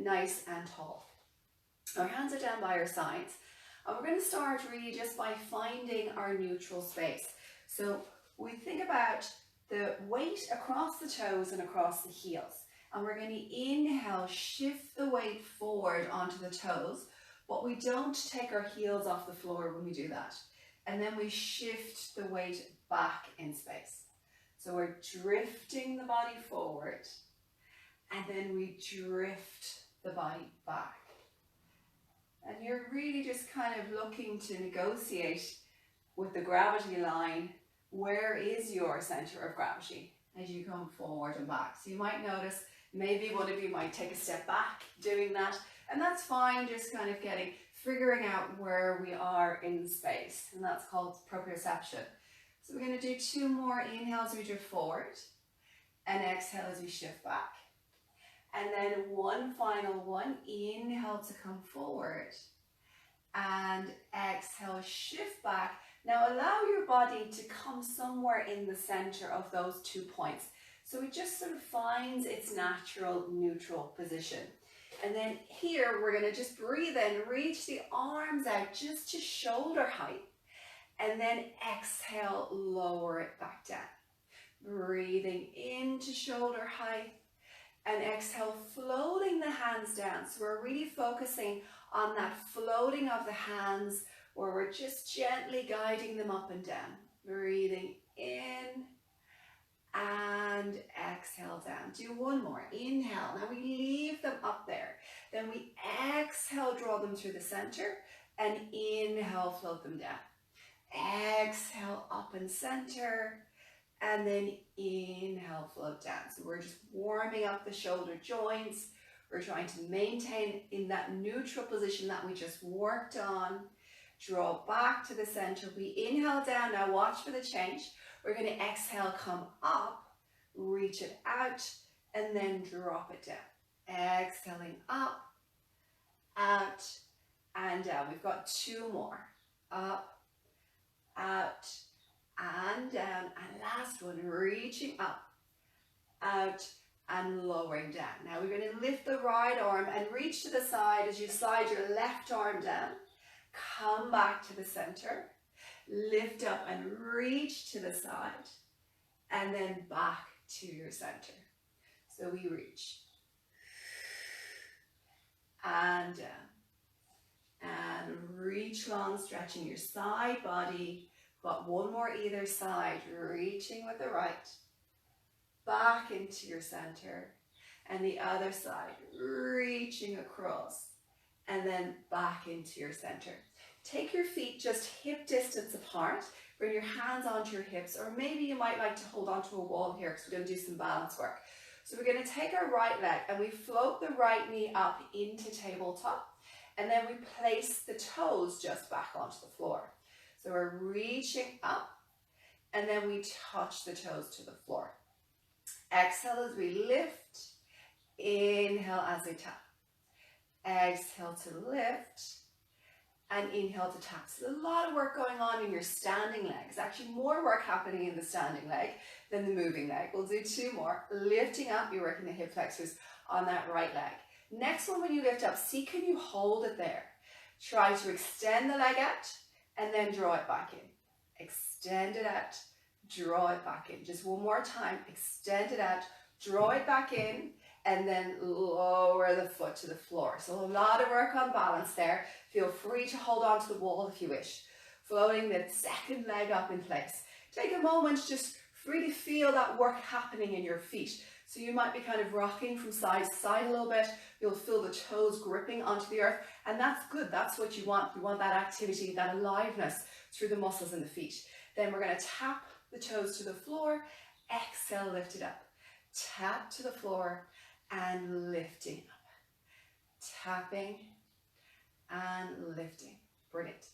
nice and tall. Our hands are down by our sides, and we're going to start really just by finding our neutral space. So we think about the weight across the toes and across the heels, and we're going to inhale, shift the weight forward onto the toes, but we don't take our heels off the floor when we do that. And then we shift the weight back in space. So we're drifting the body forward, and then we drift the body back. And you're really just kind of looking to negotiate with the gravity line. Where is your center of gravity as you come forward and back? So you might notice maybe one of you might take a step back doing that, and that's fine, just kind of figuring out where we are in space, and that's called proprioception. So we're going to do 2 more inhales as we drift forward, and exhale as we shift back. And then one final one, inhale to come forward, and exhale, shift back. Now allow your body to come somewhere in the center of those 2 points. So it just sort of finds its natural neutral position. And then here we're going to just breathe in, reach the arms out just to shoulder height. And then exhale, lower it back down. Breathing into shoulder height. And exhale, floating the hands down. So we're really focusing on that floating of the hands, where we're just gently guiding them up and down. Breathing in and exhale down. Do one more. Inhale. Now we leave them up there. Then we exhale, draw them through the center, and inhale, float them down. Exhale, up and center, and then inhale, float down. So we're just warming up the shoulder joints. We're trying to maintain in that neutral position that we just worked on. Draw back to the center. We inhale down. Now watch for the change. We're going to exhale, come up, reach it out, and then drop it down. Exhaling up, out, and down. We've got 2 more. Up, out, and down. And last one, reaching up, out, and lowering down. Now we're going to lift the right arm and reach to the side as you slide your left arm down. Come back to the center. Lift up and reach to the side, and then back to your center. So we reach and down and reach long, stretching your side body. Got 1 more either side, reaching with the right, back into your center, and the other side, reaching across, and then back into your center. Take your feet just hip distance apart. Bring your hands onto your hips, or maybe you might like to hold onto a wall here because we're going to do some balance work. So we're going to take our right leg and we float the right knee up into tabletop, and then we place the toes just back onto the floor. So we're reaching up, and then we touch the toes to the floor. Exhale as we lift. Inhale as we tap. Exhale to lift. And inhale to tap. So there's a lot of work going on in your standing legs. Actually more work happening in the standing leg than the moving leg. We'll do 2 more. Lifting up, you're working the hip flexors on that right leg. Next one, when you lift up, see can you hold it there. Try to extend the leg out and then draw it back in. Extend it out, draw it back in. Just one more time. Extend it out, draw it back in, and then lower the foot to the floor. So a lot of work on balance there. Feel free to hold on to the wall if you wish. Floating the second leg up in place. Take a moment, just really feel that work happening in your feet. So you might be kind of rocking from side to side a little bit. You'll feel the toes gripping onto the earth, and that's good. That's what you want. You want that activity, that aliveness through the muscles in the feet. Then we're going to tap the toes to the floor. Exhale, lift it up. Tap to the floor and lifting up. Tapping and lifting. Brilliant.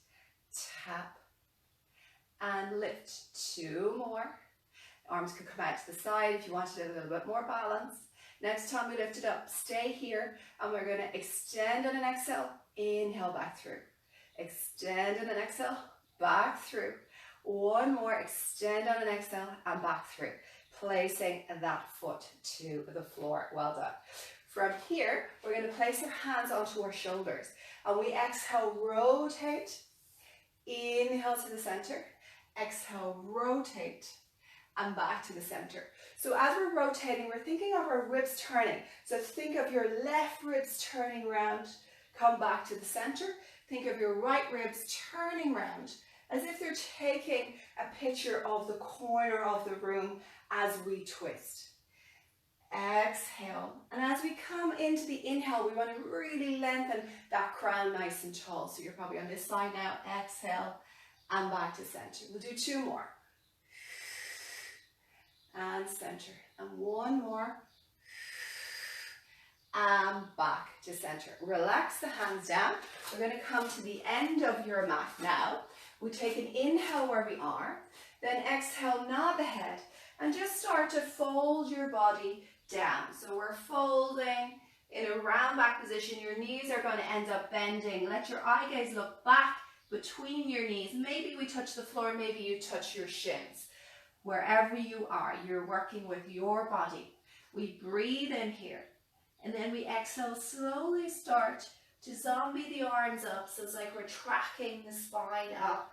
Tap and lift. 2 more. Arms could come out to the side if you wanted a little bit more balance. Next time we lift it up, stay here, and we're going to extend on an exhale. Inhale back through. Extend on an exhale, back through. 1 more, extend on an exhale and back through. Placing that foot to the floor. Well done. From here, we're going to place our hands onto our shoulders. And we exhale, rotate. Inhale to the center. Exhale, rotate. And back to the center. So as we're rotating, we're thinking of our ribs turning. So think of your left ribs turning round. Come back to the center. Think of your right ribs turning round, as if they're taking a picture of the corner of the room as we twist. Exhale. And as we come into the inhale, we want to really lengthen that crown nice and tall. So you're probably on this side now. Exhale and back to center. We'll do 2 more. And center. And 1 more. And back to center. Relax the hands down. We're going to come to the end of your mat now. We take an inhale where we are. Then exhale, nod the head. And just start to fold your body down. So we're folding in a round back position. Your knees are going to end up bending. Let your eye gaze look back between your knees. Maybe we touch the floor, maybe you touch your shins. Wherever you are, you're working with your body. We breathe in here. And then we exhale, slowly start to zombie the arms up. So it's like we're tracking the spine up,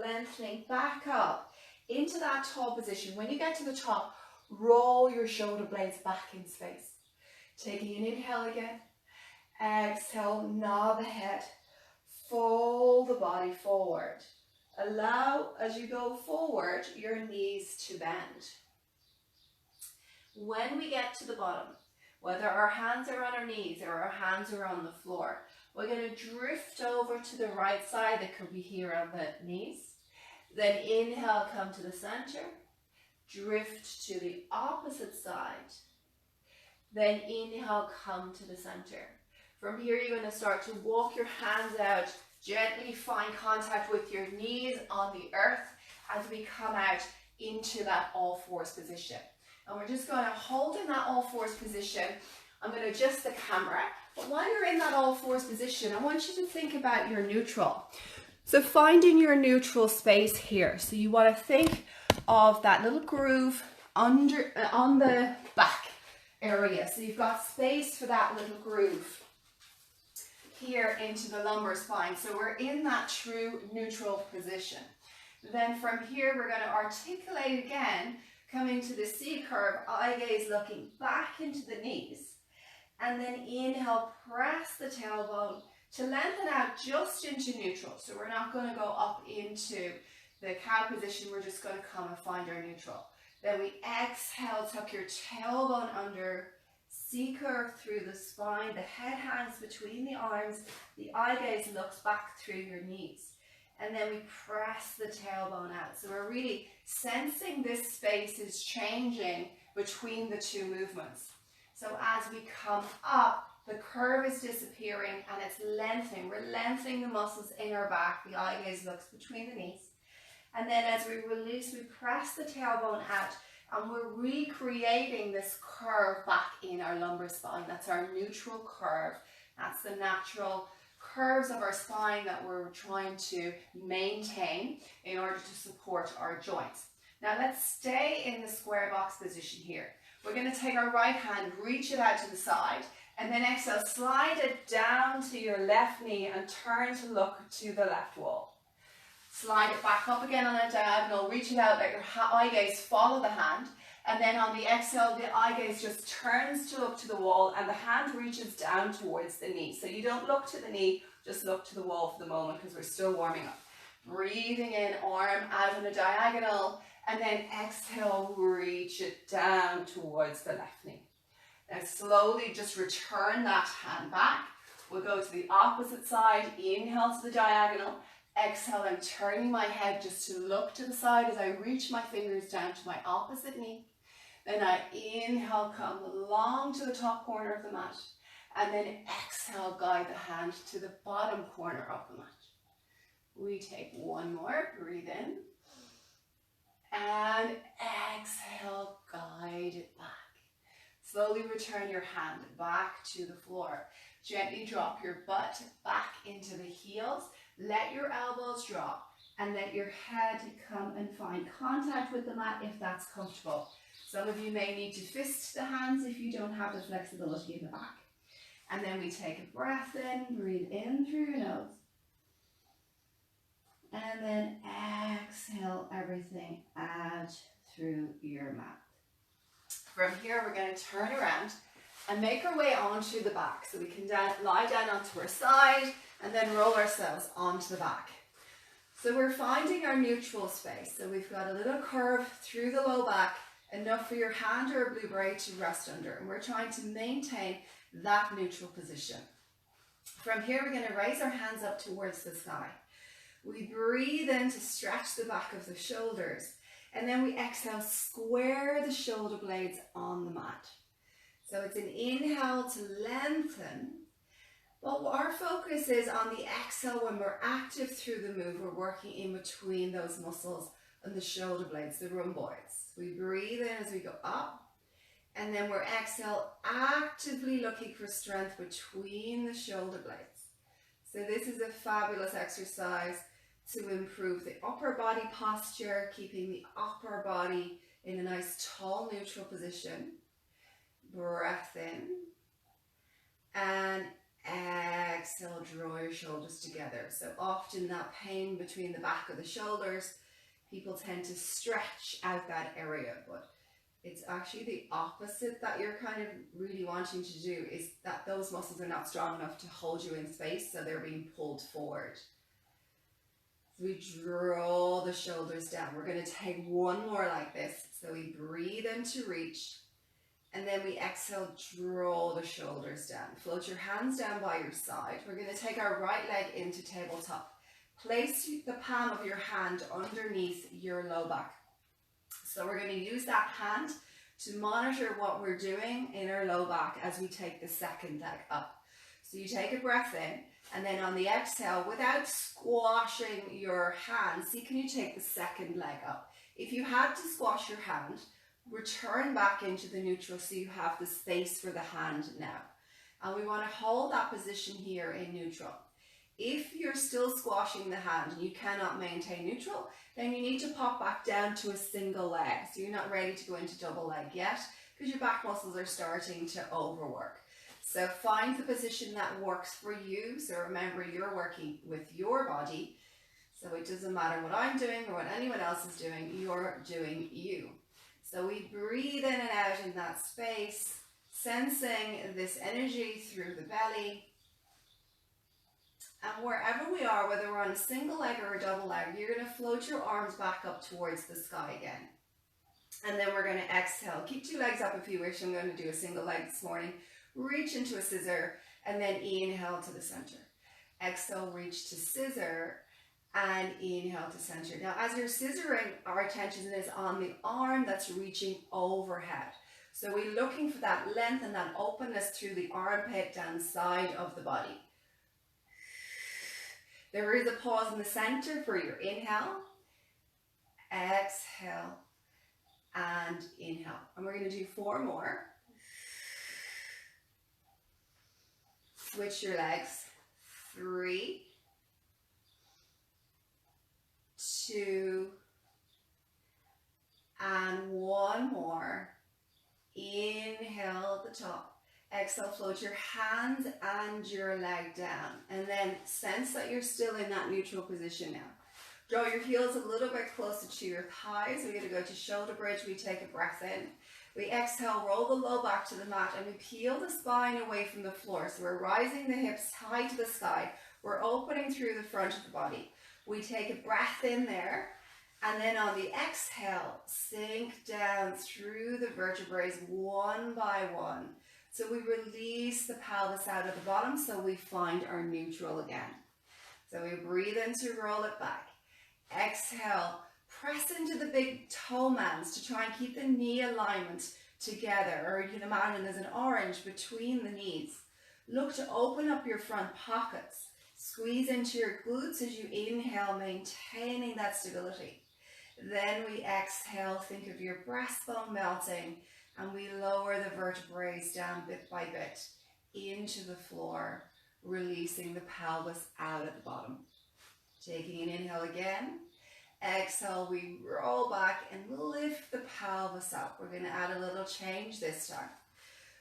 lengthening back up into that tall position. When you get to the top, roll your shoulder blades back in space. Taking an inhale again. Exhale, nod the head. Fold the body forward. Allow, as you go forward, your knees to bend. When we get to the bottom, whether our hands are on our knees or our hands are on the floor, we're going to drift over to the right side. That could be here on the knees. Then inhale, come to the center. Drift to the opposite side. Then inhale, come to the center. From here, you're going to start to walk your hands out. Gently find contact with your knees on the earth as we come out into that all fours position. And we're just going to hold in that all fours position. I'm going to adjust the camera. But while you're in that all fours position, I want you to think about your neutral. So finding your neutral space here. So you want to think of that little groove on the back area. So you've got space for that little groove here into the lumbar spine. So we're in that true neutral position. Then from here, we're going to articulate again, coming to the C curve, eye gaze looking back into the knees. And then inhale, press the tailbone to lengthen out just into neutral. So we're not going to go up into the cow position. We're just going to come and find our neutral. Then we exhale, tuck your tailbone under, C curve through the spine, the head hangs between the arms, the eye gaze looks back through your knees. And then we press the tailbone out. So we're really sensing this space is changing between the 2 movements. So as we come up, the curve is disappearing and it's lengthening. We're lengthening the muscles in our back. The eye gaze looks between the knees. And then as we release, we press the tailbone out. And we're recreating this curve back in our lumbar spine. That's our neutral curve. That's the natural curves of our spine that we're trying to maintain in order to support our joints. Now let's stay in the square box position here. We're going to take our right hand, reach it out to the side, and then exhale, slide it down to your left knee and turn to look to the left wall. Slide it back up again on a diagonal, reach it out, let your eye gaze follow the hand, and then on the exhale, the eye gaze just turns to look to the wall and the hand reaches down towards the knee. So you don't look to the knee, just look to the wall for the moment because we're still warming up. Breathing in, arm out on a diagonal, and then exhale, reach it down towards the left knee. Then slowly just return that hand back. We'll go to the opposite side, inhale to the diagonal. Exhale, I'm turning my head just to look to the side as I reach my fingers down to my opposite knee. Then I inhale, come along to the top corner of the mat. And then exhale, guide the hand to the bottom corner of the mat. We take 1 more, breathe in. And exhale, guide it back. Slowly return your hand back to the floor. Gently drop your butt back into the heels. Let your elbows drop and let your head come and find contact with the mat if that's comfortable. Some of you may need to fist the hands if you don't have the flexibility in the back. And then we take a breath in, breathe in through your nose. And then exhale everything out through your mouth. From here, we're going to turn around and make our way onto the back. So we can lie down onto our side and then roll ourselves onto the back. So we're finding our neutral space. So we've got a little curve through the low back, enough for your hand or a blue braid to rest under. And we're trying to maintain that neutral position. From here, we're going to raise our hands up towards the sky. We breathe in to stretch the back of the shoulders. And then we exhale, square the shoulder blades on the mat. So it's an inhale to lengthen. But our focus is on the exhale. When we're active through the move, we're working in between those muscles and the shoulder blades, the rhomboids. We breathe in as we go up. And then we're exhale, actively looking for strength between the shoulder blades. So this is a fabulous exercise to improve the upper body posture, keeping the upper body in a nice tall neutral position. Breath in and exhale, draw your shoulders together. So often that pain between the back of the shoulders, people tend to stretch out that area, but it's actually the opposite that you're kind of really wanting to do, is that those muscles are not strong enough to hold you in space, so they're being pulled forward. So we draw the shoulders down. We're going to take one more like this. So we breathe in to reach, and then we exhale, draw the shoulders down. Float your hands down by your side. We're going to take our right leg into tabletop. Place the palm of your hand underneath your low back. So we're going to use that hand to monitor what we're doing in our low back as we take the second leg up. So you take a breath in, and then on the exhale, without squashing your hand, see, can you take the second leg up? If you had to squash your hand, return back into the neutral so you have the space for the hand now. And we want to hold that position here in neutral. If you're still squashing the hand and you cannot maintain neutral, then you need to pop back down to a single leg. So you're not ready to go into double leg yet because your back muscles are starting to overwork. So find the position that works for you. So remember, you're working with your body. So it doesn't matter what I'm doing or what anyone else is doing, you're doing you. So we breathe in and out in that space, sensing this energy through the belly. And wherever we are, whether we're on a single leg or a double leg, you're going to float your arms back up towards the sky again. And then we're going to exhale. Keep two legs up if you wish. I'm going to do a single leg this morning. Reach into a scissor and then inhale to the center. Exhale, reach to scissor and inhale to center. Now, as you're scissoring, our attention is on the arm that's reaching overhead. So we're looking for that length and that openness through the armpit down the side of the body. There is a pause in the center for your inhale, exhale, and inhale. And we're going to do 4 more. Switch your legs. 3, 2, and 1 more. Inhale at the top. Exhale, float your hands and your leg down. And then sense that you're still in that neutral position now. Draw your heels a little bit closer to your thighs. We're going to go to shoulder bridge. We take a breath in. We exhale, roll the low back to the mat, and we peel the spine away from the floor. So we're rising the hips high to the sky. We're opening through the front of the body. We take a breath in there. And then on the exhale, sink down through the vertebrae one by one. So we release the pelvis out of the bottom so we find our neutral again. So we breathe in to roll it back. Exhale, press into the big toe mounds to try and keep the knee alignment together. Or you can imagine there's an orange between the knees. Look to open up your front pockets. Squeeze into your glutes as you inhale, maintaining that stability. Then we exhale, think of your breastbone melting, and we lower the vertebrae down bit by bit into the floor, releasing the pelvis out at the bottom. Taking an inhale again. Exhale, we roll back and lift the pelvis up. We're going to add a little change this time.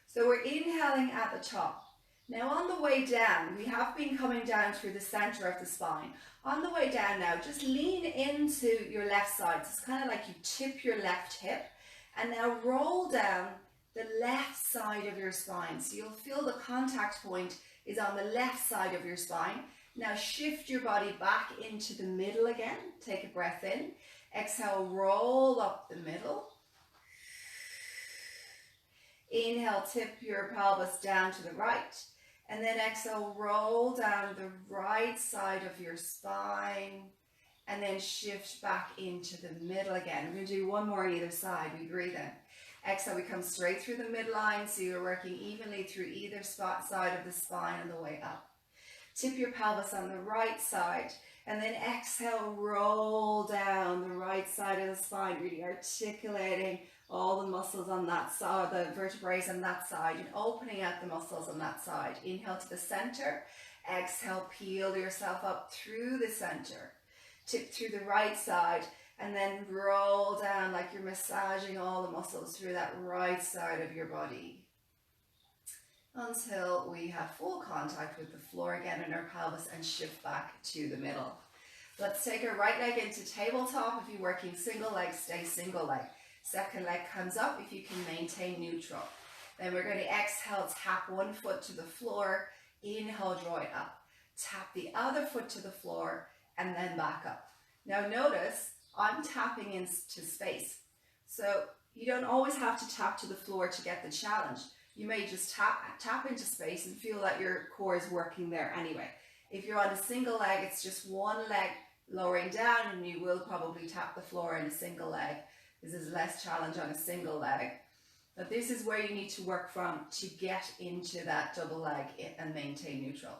So we're inhaling at the top. Now on the way down, we have been coming down through the center of the spine. On the way down now, just lean into your left side. So it's kind of like you tip your left hip, and now roll down the left side of your spine. So you'll feel the contact point is on the left side of your spine. Now shift your body back into the middle again. Take a breath in. Exhale, roll up the middle. Inhale, tip your pelvis down to the right. And then exhale, roll down the right side of your spine. And then shift back into the middle again. We're going to do one more on either side. We breathe in. Exhale, we come straight through the midline. So you're working evenly through either side of the spine on the way up. Tip your pelvis on the right side. And then exhale, roll down the right side of the spine, really articulating all the muscles on that side, the vertebrae on that side, and opening out the muscles on that side. Inhale to the center. Exhale, peel yourself up through the center. Tip through the right side, and then roll down like you're massaging all the muscles through that right side of your body, until we have full contact with the floor again in our pelvis and shift back to the middle. Let's take our right leg into tabletop. If you're working single leg, stay single leg. Second leg comes up if you can maintain neutral. Then we're going to exhale, tap one foot to the floor. Inhale, draw it up. Tap the other foot to the floor and then back up. Now notice I'm tapping into space. So you don't always have to tap to the floor to get the challenge. You may just tap into space and feel that your core is working there anyway. If you're on a single leg, it's just one leg lowering down, and you will probably tap the floor in a single leg. This is less challenge on a single leg. But this is where you need to work from to get into that double leg and maintain neutral.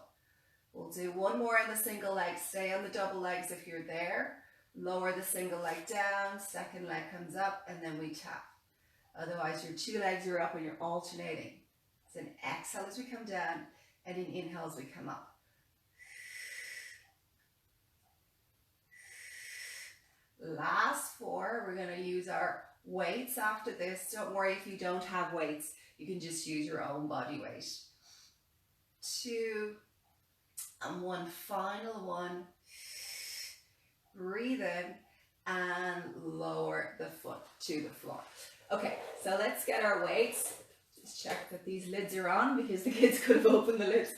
We'll do one more on the single leg. Stay on the double legs if you're there. Lower the single leg down, second leg comes up, and then we tap. Otherwise, your two legs are up and you're alternating. So an exhale as we come down, and an inhale as we come up. Last four, we're going to use our weights after this. Don't worry if you don't have weights. You can just use your own body weight. 2, and one final one. Breathe in and lower the foot to the floor. Okay, so let's get our weights. Just check that these lids are on because the kids could have opened the lids.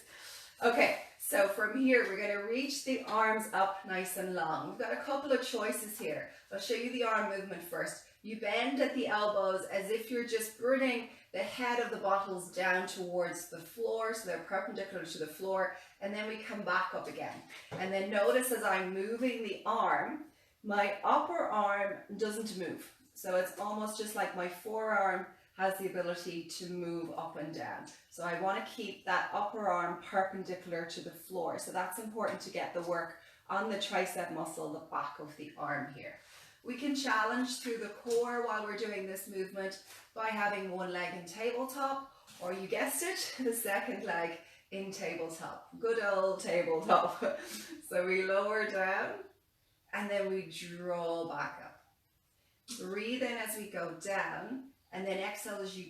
Okay, so from here we're going to reach the arms up nice and long. We've got a couple of choices here. I'll show you the arm movement first. You bend at the elbows as if you're just bringing the head of the bottles down towards the floor, so they're perpendicular to the floor, and then we come back up again. And then notice as I'm moving the arm, my upper arm doesn't move. So it's almost just like my forearm has the ability to move up and down. So I want to keep that upper arm perpendicular to the floor. So that's important to get the work on the tricep muscle, the back of the arm here. We can challenge through the core while we're doing this movement by having one leg in tabletop, or you guessed it, the second leg in tabletop. Good old tabletop. So we lower down and then we draw back up. Breathe in as we go down, and then exhale as you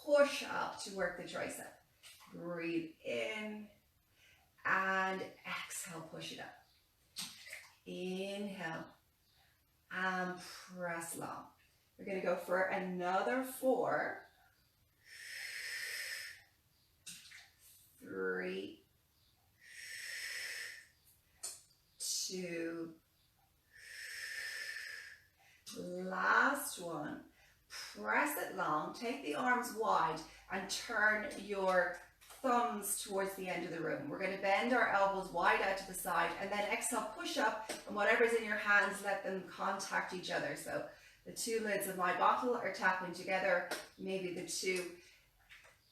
push up to work the tricep. Breathe in and exhale, push it up. Inhale and press long. We're going to go for another 4, 3, 2, last one. Press it long, take the arms wide and turn your thumbs towards the end of the room. We're going to bend our elbows wide out to the side, and then exhale, push up, and whatever's in your hands, let them contact each other. So the two lids of my bottle are tapping together, maybe the two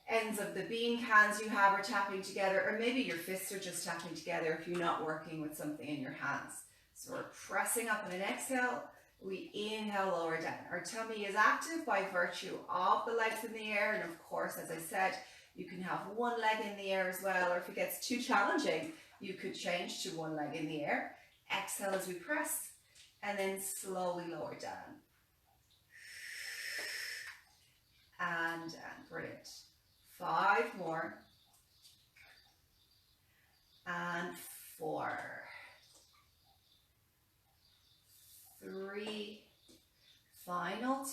ends of the bean cans you have are tapping together, or maybe your fists are just tapping together if you're not working with something in your hands. So we're pressing up on an exhale. We inhale, lower down. Our tummy is active by virtue of the legs in the air, and of course, as I said, you can have one leg in the air as well, or if it gets too challenging, you could change to one leg in the air. Exhale as we press, and then slowly lower down. And down. Brilliant. 5 more.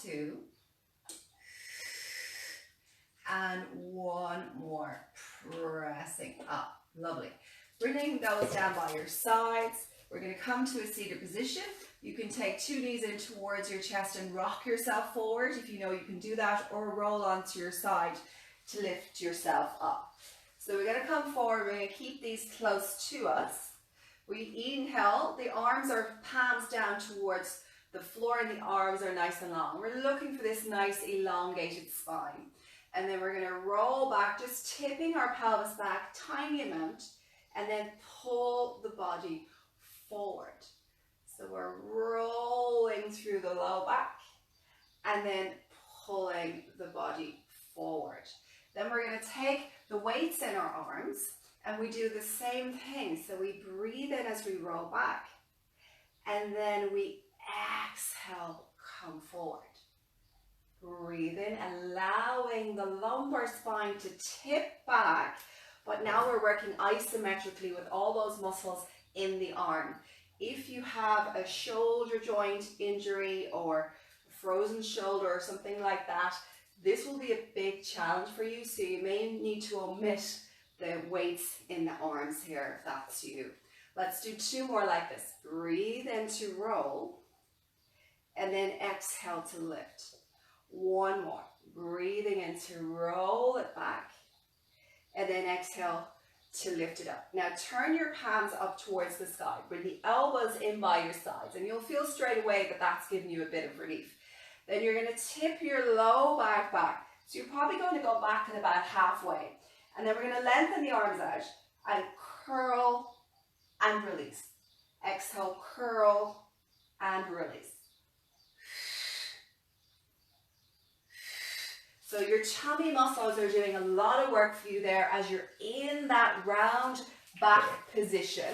2. And 1 more, pressing up. Lovely. Bringing those down by your sides. We're going to come to a seated position. You can take 2 knees in towards your chest and rock yourself forward if you know you can do that, or roll onto your side to lift yourself up. So we're going to come forward. We're going to keep these close to us. We inhale. The arms are palms down towards the floor and the arms are nice and long. We're looking for this nice elongated spine. And then we're going to roll back, just tipping our pelvis back, tiny amount, and then pull the body forward. So we're rolling through the low back and then pulling the body forward. Then we're going to take the weights in our arms and we do the same thing. So we breathe in as we roll back and then we exhale, come forward. Breathe in, allowing the lumbar spine to tip back, but now we're working isometrically with all those muscles in the arm. If you have a shoulder joint injury or frozen shoulder or something like that, this will be a big challenge for you, so you may need to omit the weights in the arms here if that's you. Let's do 2 more like this. Breathe in to roll, and then exhale to lift. 1 more. Breathing in to roll it back, and then exhale to lift it up. Now turn your palms up towards the sky. Bring the elbows in by your sides, and you'll feel straight away that that's giving you a bit of relief. Then you're going to tip your low back back. So you're probably going to go back at about halfway. And then we're going to lengthen the arms out and curl and release. Exhale, curl and release. So your tummy muscles are doing a lot of work for you there as you're in that round back position.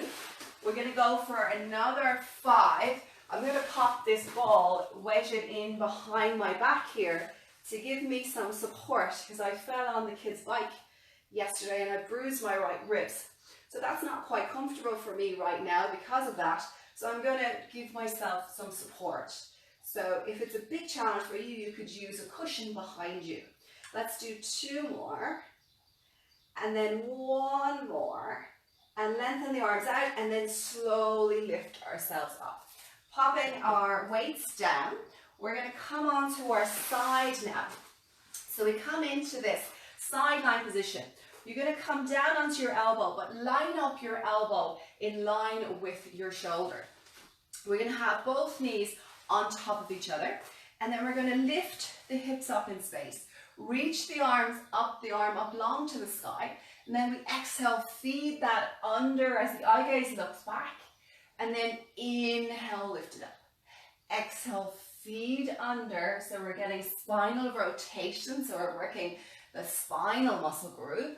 We're going to go for another 5. I'm going to pop this ball, wedge it in behind my back here to give me some support because I fell on the kid's bike yesterday and I bruised my right ribs. So that's not quite comfortable for me right now because of that. So I'm going to give myself some support. So if it's a big challenge for you, you could use a cushion behind you. Let's do 2 more. And then 1 more. And lengthen the arms out and then slowly lift ourselves up. Popping our weights down. We're going to come onto our side now. So we come into this side lying position. You're going to come down onto your elbow, but line up your elbow in line with your shoulder. We're going to have both knees on top of each other, and then we're going to lift the hips up in space. Reach the arm up long to the sky, and then we exhale, feed that under as the eye gaze looks back, and then inhale, lift it up. Exhale, feed under, so we're getting spinal rotation, so we're working the spinal muscle group.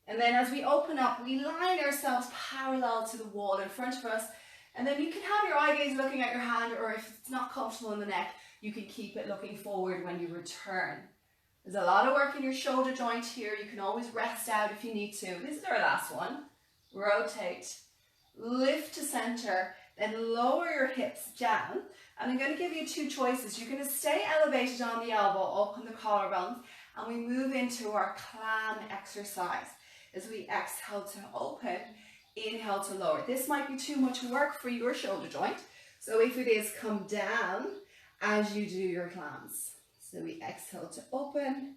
And then as we open up, we line ourselves parallel to the wall in front of us. And then you can have your eye gaze looking at your hand, or if it's not comfortable in the neck, you can keep it looking forward when you return. There's a lot of work in your shoulder joint here. You can always rest out if you need to. This is our last one. Rotate, lift to center, then lower your hips down. And I'm going to give you 2 choices. You're going to stay elevated on the elbow, open the collarbones, and we move into our clam exercise. As we exhale to open, inhale to lower. This might be too much work for your shoulder joint. So if it is, come down as you do your clams. So we exhale to open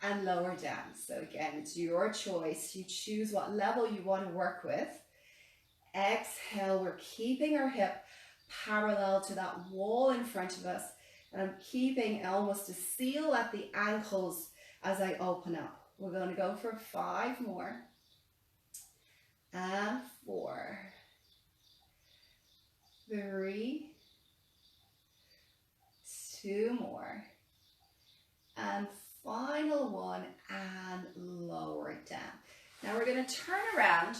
and lower down. So again, it's your choice. You choose what level you want to work with. Exhale, we're keeping our hip parallel to that wall in front of us. And I'm keeping almost a seal at the ankles as I open up. We're going to go for 5 more. And 4. 3. 2 more. And final one, and lower it down. Now we're going to turn around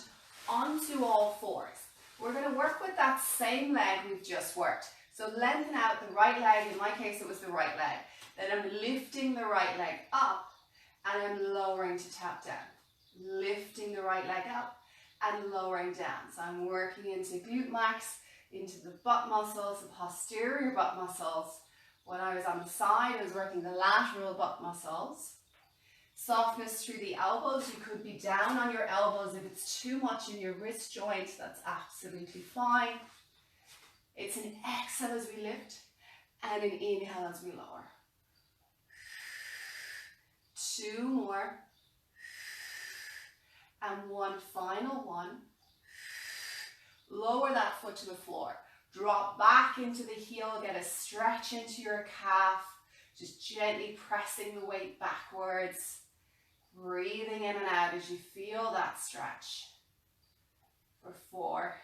onto all 4s. We're going to work with that same leg we've just worked. So lengthen out the right leg. In my case, it was the right leg. Then I'm lifting the right leg up and I'm lowering to tap down. Lifting the right leg up and lowering down. So I'm working into glute max, into the butt muscles, the posterior butt muscles, When I was on the side, I was working the lateral butt muscles. Softness through the elbows. You could be down on your elbows. If it's too much in your wrist joint, that's absolutely fine. It's an exhale as we lift and an inhale as we lower. 2 more. And one final one. Lower that foot to the floor. Drop back into the heel. Get a stretch into your calf. Just gently pressing the weight backwards. Breathing in and out as you feel that stretch. For 4,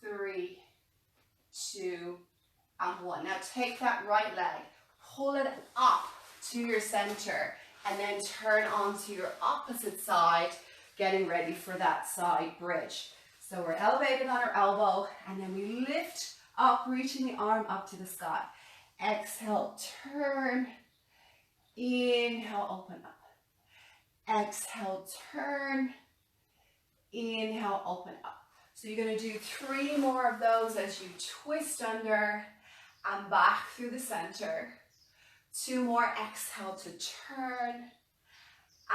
3, 2, and 1. Now take that right leg, pull it up to your center, and then turn onto your opposite side, getting ready for that side bridge. So we're elevated on our elbow, and then we lift up, reaching the arm up to the sky. Exhale, turn. Inhale, open up. Exhale, turn. Inhale, open up. So you're going to do 3 more of those as you twist under and back through the center. 2 more, exhale to turn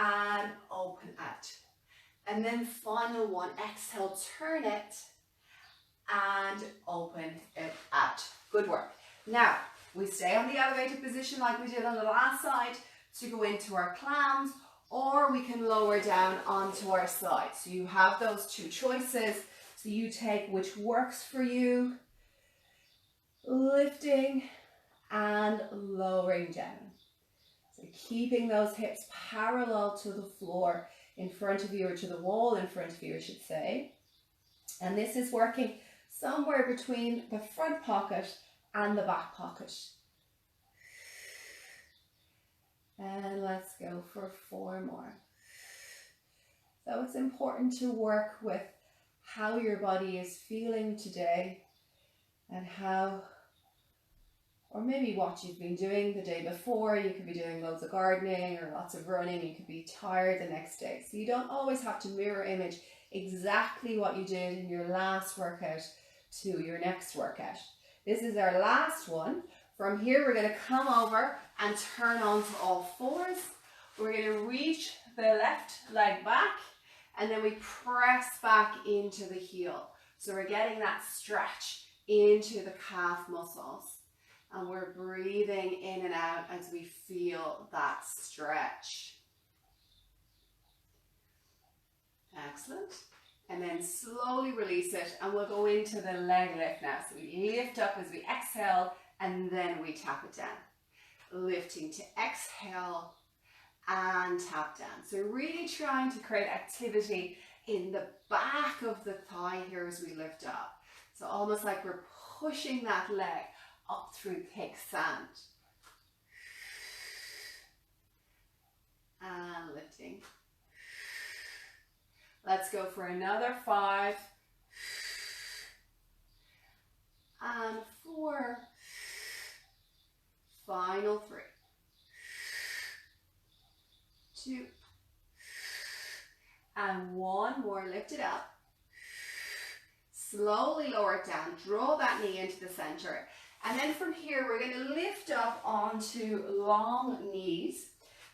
and open out. And then final one, exhale, turn it and open it out. Good work. Now, we stay on the elevated position like we did on the last side to go into our clams, or we can lower down onto our side. So you have those 2 choices. So you take which works for you. Lifting and lowering down. So keeping those hips parallel to the floor in front of you, or to the wall in front of you, I should say. And this is working somewhere between the front pocket and the back pocket. And let's go for 4 more. So it's important to work with how your body is feeling today, and how, or maybe what you've been doing the day before. You could be doing loads of gardening or lots of running. You could be tired the next day. So you don't always have to mirror image exactly what you did in your last workout to your next workout. This is our last one. From here, we're going to come over and turn onto all 4s. We're going to reach the left leg back, and then we press back into the heel. So we're getting that stretch into the calf muscles. And we're breathing in and out as we feel that stretch. Excellent. And then slowly release it, and we'll go into the leg lift now. So we lift up as we exhale, and then we tap it down. Lifting to exhale and tap down. So really trying to create activity in the back of the thigh here as we lift up. So almost like we're pushing that leg up through thick sand. And lifting. Let's go for another 5. And 4. Final 3. 2. And 1 more. Lift it up. Slowly lower it down. Draw that knee into the center. And then from here, we're going to lift up onto long knees.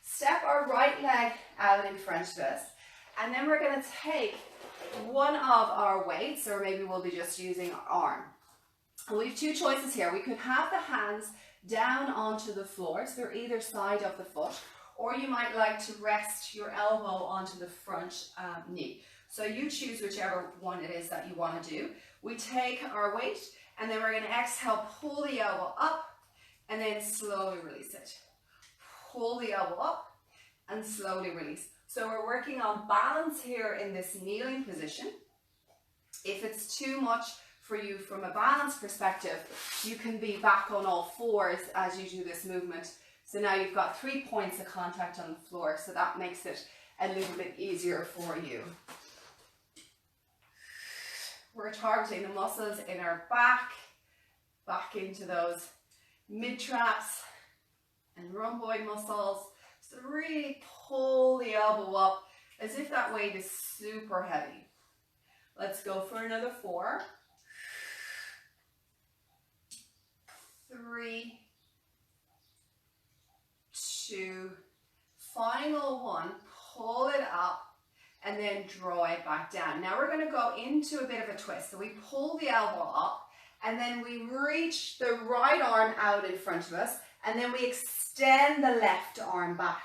Step our right leg out in front of us. And then we're going to take one of our weights, or maybe we'll be just using our arm. And we have 2 choices here. We could have the hands down onto the floor, so they're either side of the foot, or you might like to rest your elbow onto the front knee. So you choose whichever one it is that you want to do. We take our weight, and then we're going to exhale, pull the elbow up, and then slowly release it. Pull the elbow up, and slowly release. So we're working on balance here in this kneeling position. If it's too much for you from a balance perspective, you can be back on all 4s as you do this movement. So now you've got 3 points of contact on the floor, so that makes it a little bit easier for you. We're targeting the muscles in our back into those mid-traps and rhomboid muscles. So really pull the elbow up as if that weight is super heavy. Let's go for another 4. 3. 2, final one, pull it up, and then draw it back down. Now we're going to go into a bit of a twist. So we pull the elbow up, and then we reach the right arm out in front of us, and then we extend the left arm back.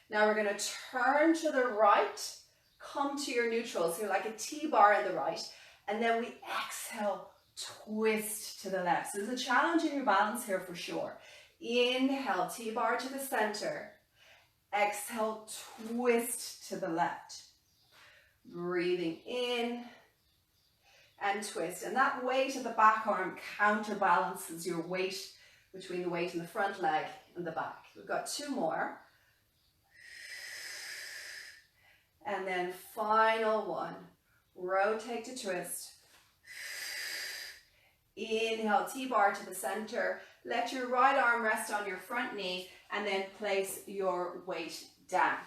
Now we're going to turn to the right, come to your neutral, so like a T-bar in the right, and then we exhale, twist to the left. So there's a challenge in your balance here for sure. Inhale, T-bar to the center. Exhale, twist to the left. Breathing in and twist. And that weight of the back arm counterbalances your weight between the weight in the front leg and the back. We've got 2 more. And then final one. Rotate to twist. Inhale, T-bar to the center. Let your right arm rest on your front knee and then place your weight down.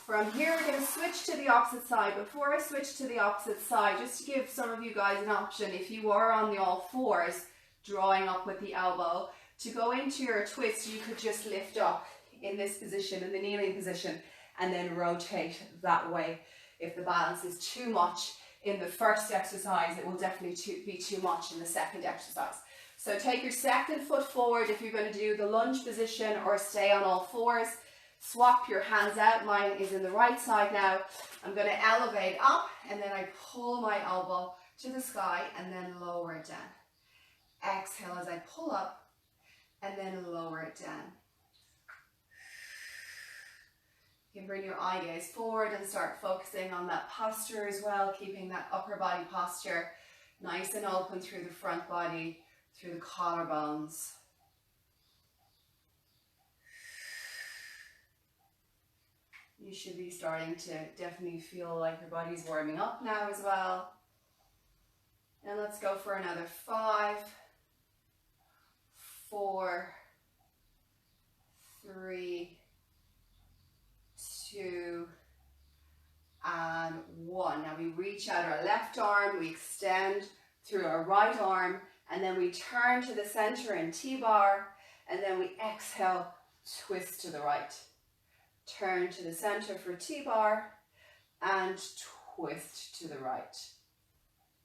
From here, we're going to switch to the opposite side. Before I switch to the opposite side, just to give some of you guys an option, if you are on the all fours, drawing up with the elbow, to go into your twist, you could just lift up in this position, in the kneeling position, and then rotate that way. If the balance is too much in the first exercise, it will definitely be too much in the second exercise. So take your second foot forward if you're going to do the lunge position or stay on all fours. Swap your hands out. Mine is in the right side now. I'm going to elevate up, and then I pull my elbow to the sky and then lower it down. Exhale as I pull up and then lower it down. You can bring your eye gaze forward and start focusing on that posture as well, keeping that upper body posture nice and open through the front body, through the collarbones. You should be starting to definitely feel like your body's warming up now as well. And let's go for another 5, 4, 3, 2, and 1. Now we reach out our left arm, we extend through our right arm, and then we turn to the center in T-bar, and then we exhale, twist to the right. Turn to the center for T-bar, and twist to the right.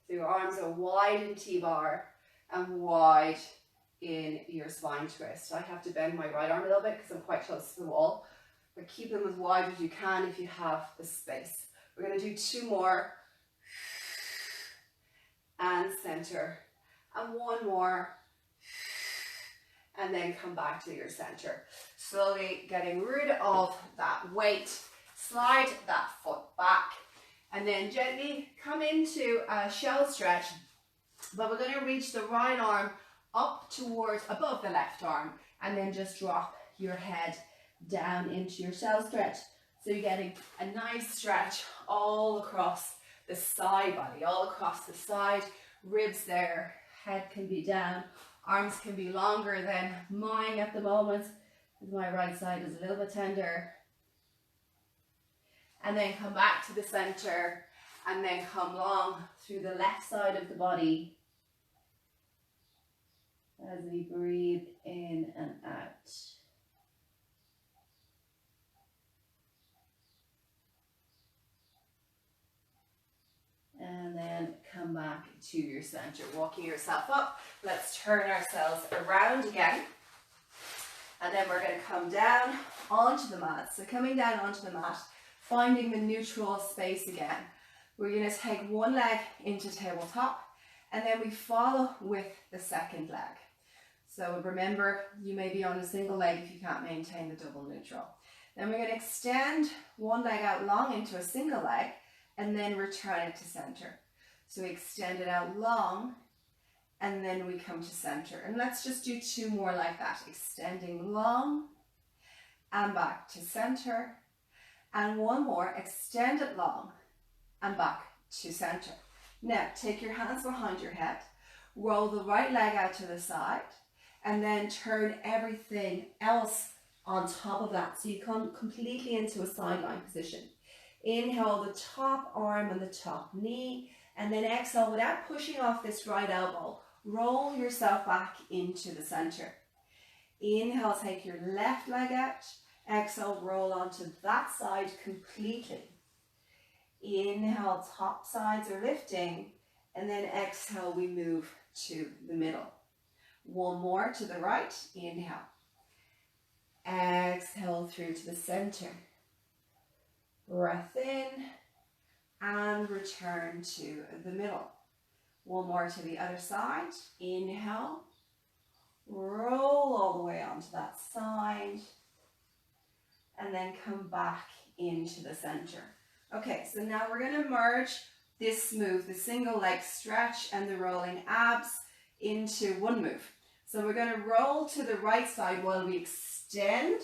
So your arms are wide in T-bar and wide in your spine twist. I have to bend my right arm a little bit because I'm quite close to the wall, but keep them as wide as you can if you have the space. We're going to do 2 more, and center, and 1 more, and then come back to your center. Slowly getting rid of that weight, slide that foot back, and then gently come into a shell stretch, but we're going to reach the right arm up towards above the left arm, and then just drop your head down into your shell stretch. So you're getting a nice stretch all across the side body, all across the side, ribs there, head can be down, arms can be longer than mine at the moment, because my right side is a little bit tender. And then come back to the center, and then come long through the left side of the body as we breathe in and out. And then come back to your center, walking yourself up. Let's turn ourselves around again. And then we're going to come down onto the mat. So coming down onto the mat, finding the neutral space again. We're going to take one leg into tabletop, and then we follow with the second leg. So remember, you may be on a single leg if you can't maintain the double neutral. Then we're going to extend one leg out long into a single leg, and then return it to center. So we extend it out long, and then we come to center. And let's just do 2 more like that. Extending long, and back to center. And 1 more, extend it long, and back to center. Now, take your hands behind your head, roll the right leg out to the side, and then turn everything else on top of that. So you come completely into a sideline position. Inhale the top arm and the top knee, and then exhale without pushing off this right elbow. Roll yourself back into the center. Inhale, take your left leg out. Exhale, roll onto that side completely. Inhale, top sides are lifting. And then exhale, we move to the middle. One more to the right. Inhale. Exhale through to the center. Breath in and return to the middle. One more to the other side. Inhale. Roll all the way onto that side. And then come back into the center. Okay, so now we're going to merge this move, the single leg stretch and the rolling abs, into one move. So we're going to roll to the right side while we extend.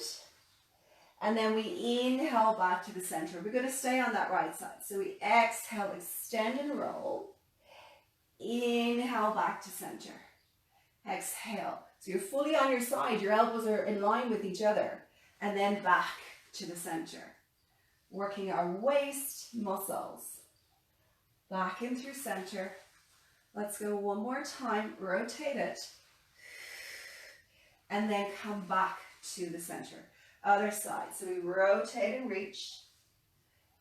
And then we inhale back to the center. We're going to stay on that right side. So we exhale, extend and roll. Inhale back to center. Exhale. So you're fully on your side. Your elbows are in line with each other. And then back to the center. Working our waist muscles. Back in through center. Let's go one more time. Rotate it. And then come back to the center. Other side. So we rotate and reach.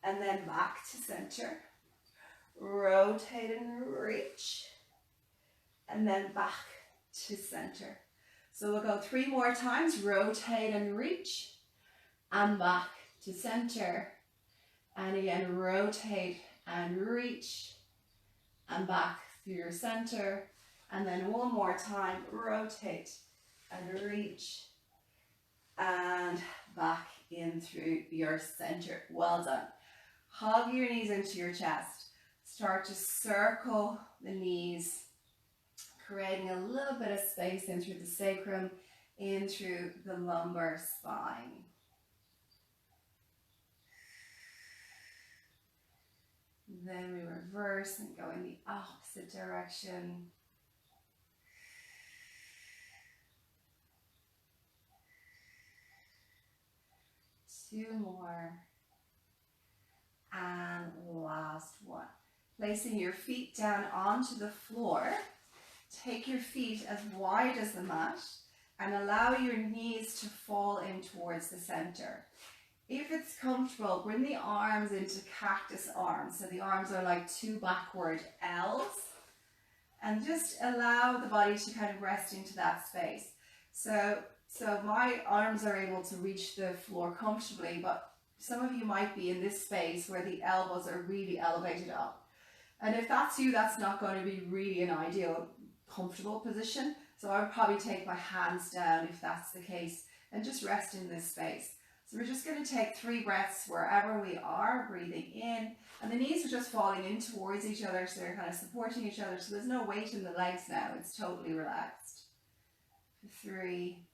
And then back to center. Rotate and reach. And then back to center. So we'll go 3 more times. Rotate and reach. And back to center. And again, rotate and reach. And back through your center. And then one more time. Rotate and reach. And back in through your center. Well done. Hug your knees into your chest. Start to circle the knees, creating a little bit of space in through the sacrum, in through the lumbar spine. Then we reverse and go in the opposite direction. Two more. And last one. Placing your feet down onto the floor. Take your feet as wide as the mat and allow your knees to fall in towards the center. If it's comfortable, bring the arms into cactus arms. So the arms are like 2 backward L's. And just allow the body to kind of rest into that space. So my arms are able to reach the floor comfortably, but some of you might be in this space where the elbows are really elevated up. And if that's you, that's not going to be really an ideal, comfortable position. So I would probably take my hands down if that's the case and just rest in this space. So we're just going to take 3 breaths wherever we are, breathing in. And the knees are just falling in towards each other, so they're kind of supporting each other. So there's no weight in the legs now. It's totally relaxed. For 3.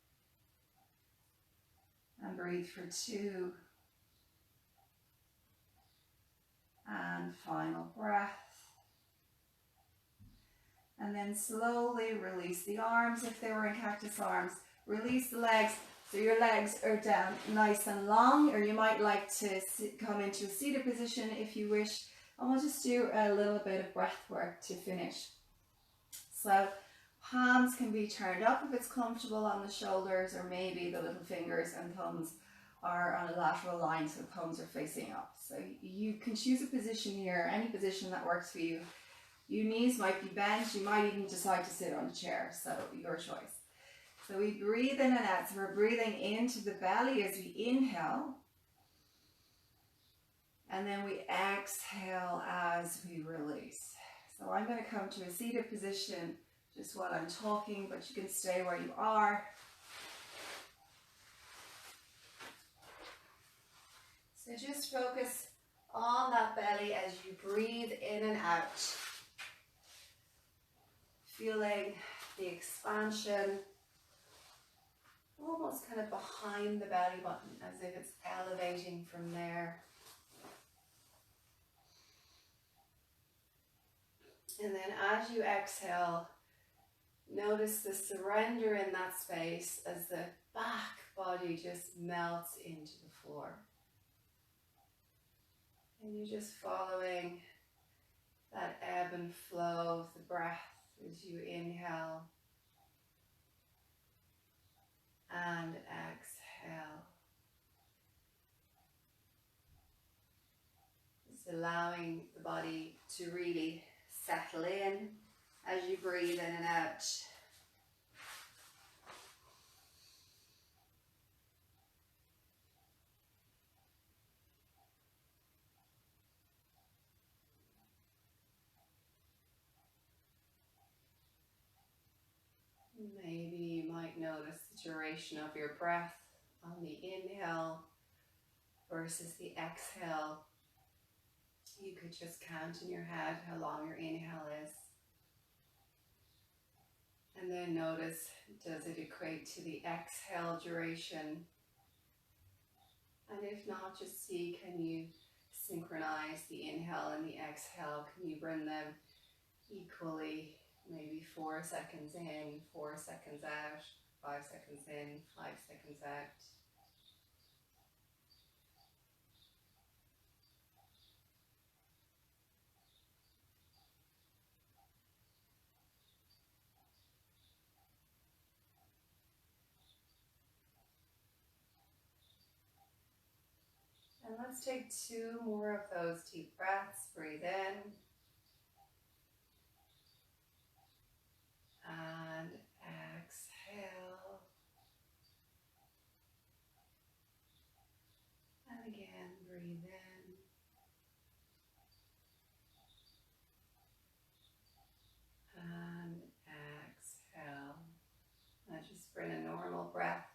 And breathe for 2. And final breath. And then slowly release the arms if they were in cactus arms. Release the legs so your legs are down nice and long, or you might like to come into a seated position if you wish. And we'll just do a little bit of breath work to finish. So palms can be turned up if it's comfortable on the shoulders, or maybe the little fingers and thumbs are on a lateral line, so the palms are facing up. So you can choose a position here, any position that works for you. Your knees might be bent, you might even decide to sit on a chair, so your choice. So we breathe in and out, so we're breathing into the belly as we inhale. And then we exhale as we release. So I'm going to come to a seated position just while I'm talking, but you can stay where you are. So just focus on that belly as you breathe in and out. Feeling the expansion almost kind of behind the belly button, as if it's elevating from there. And then as you exhale, notice the surrender in that space as the back body just melts into the floor. And you're just following that ebb and flow of the breath as you inhale and exhale. Just allowing the body to really settle in as you breathe in and out. Maybe you might notice the duration of your breath on the inhale versus the exhale. You could just count in your head how long your inhale is. And then notice, does it equate to the exhale duration? And if not, just see, can you synchronize the inhale and the exhale? Can you bring them equally? Maybe 4 seconds in, 4 seconds out, 5 seconds in, 5 seconds out. And let's take 2 more of those deep breaths. Breathe in. And exhale. And again, breathe in. And exhale. And just bring a normal breath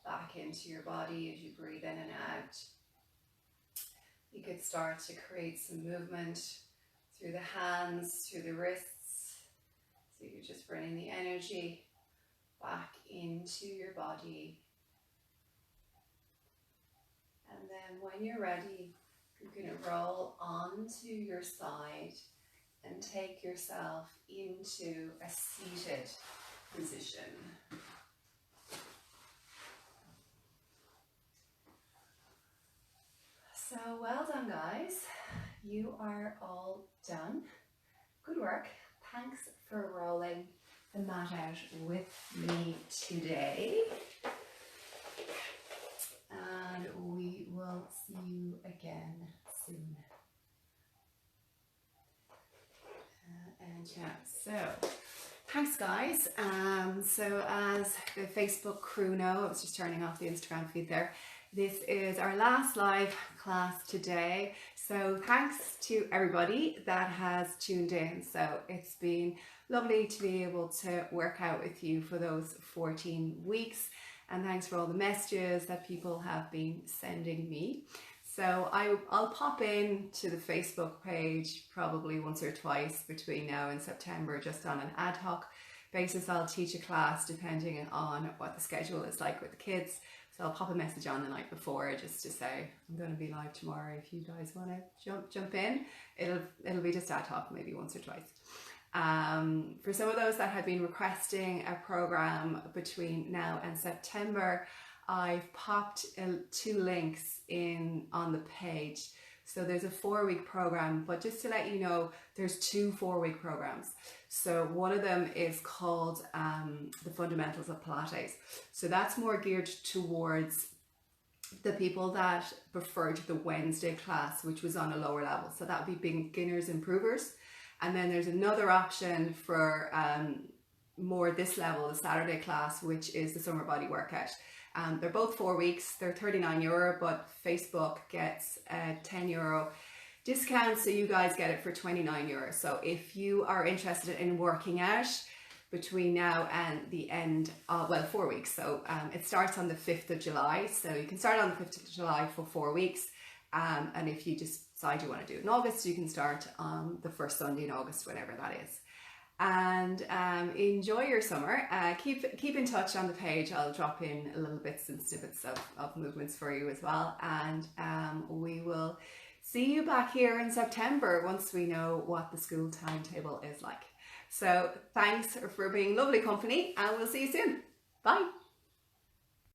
back into your body as you breathe in and out. You could start to create some movement through the hands, through the wrists. So you're just bringing the energy back into your body. And then when you're ready, you're going to roll onto your side and take yourself into a seated position. So well done, guys. You are all done. Good work. Thanks for rolling the mat out with me today. And we will see you again soon. And yeah, so thanks, guys. So as the Facebook crew know, I was just turning off the Instagram feed there. This is our last live class today. So thanks to everybody that has tuned in. So it's been lovely to be able to work out with you for those 14 weeks. And thanks for all the messages that people have been sending me. So I'll pop in to the Facebook page probably once or twice between now and September, just on an ad hoc basis. I'll teach a class depending on what the schedule is like with the kids. So I'll pop a message on the night before just to say I'm going to be live tomorrow. If you guys want to jump in, it'll be just ad hoc, maybe once or twice. For some of those that have been requesting a program between now and September, I've popped 2 links in on the page. So there's a 4-week program, but just to let you know, there's 2 4-week programs. So one of them is called the Fundamentals of Pilates. So that's more geared towards the people that preferred the Wednesday class, which was on a lower level. So that would be beginners, improvers. And then there's another option for more this level, the Saturday class, which is the summer body workout. They're both 4 weeks, they're €39, but Facebook gets a €10 discount, so you guys get it for €29. So if you are interested in working out between now and the end of, well, 4 weeks. So it starts on the 5th of July. So you can start on the 5th of July for 4 weeks. And if you just decide you want to do it in August, you can start on the first Sunday in August, whenever that is. And enjoy your summer. Keep in touch on the page. I'll drop in a little bits and snippets of movements for you as well. And we will see you back here in September once we know what the school timetable is like. So thanks for being lovely company, and we'll see you soon. Bye.